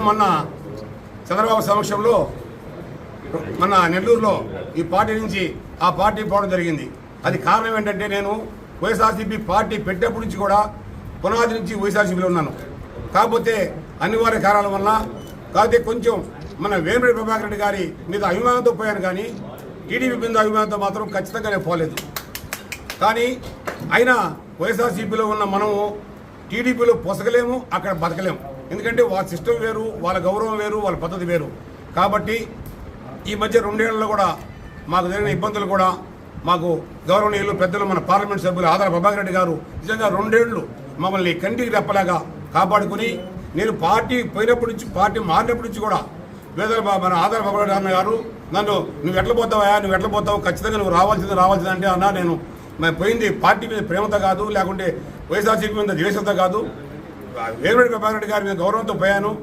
మొన్న చంద్రబాబు సమక్షంలో మన నెల్లూరులో ఈ పార్టీ నుంచి ఆ పార్టీ పోవడం జరిగింది. అది కారణం ఏంటంటే నేను వైఎస్ఆర్సీపీ పార్టీ పెట్టేప్పటి నుంచి కూడా పునాది నుంచి వైఎస్ఆర్సీపీలో ఉన్నాను. కాకపోతే అనివార్య కారణాల వల్ల కాకపోతే కొంచెం మన వేమిరెడ్డి ప్రభాకర్ రెడ్డి గారి మీద అభిమానంతో పోయాను, కానీ టీడీపీ మీద అభిమానంతో మాత్రం ఖచ్చితంగా నేను పోలేదు. కానీ అయినా వైఎస్ఆర్సీపీలో ఉన్న మనము టీడీపీలో పొసగలేము, అక్కడ బతకలేము. ఎందుకంటే వాళ్ళ సిస్టమ్ వేరు, వాళ్ళ గౌరవం వేరు, వాళ్ళ పద్ధతి వేరు. కాబట్టి ఈ మధ్య 2 ఏళ్లలో కూడా మాకు జరిగిన ఇబ్బందులు కూడా మాకు గౌరవనీయులు పెద్దలు మన పార్లమెంట్ సభ్యులు ఆదాల ప్రభాకర్ రెడ్డి గారు నిజంగా 2 ఏళ్లు మమ్మల్ని కంటికి రెప్పలాగా కాపాడుకుని, నేను పార్టీ పోయినప్పటి నుంచి పార్టీ మారినప్పటి నుంచి కూడా మన ఆదాల ప్రభాకర్ రెడ్డి అన్న గారు నన్ను నువ్వు ఎట్లా పోతావు, ఖచ్చితంగా నువ్వు రావాల్సింది అంటే అన్న నేను పోయింది పార్టీ మీద ప్రేమతో కాదు, లేకుంటే వైఎస్ఆర్సీపీ మీద ద్వేషంతో కాదు, వేమిరెడ్డి ప్రభాకర్ రెడ్డి గారి మీద గౌరవంతో పోయాను.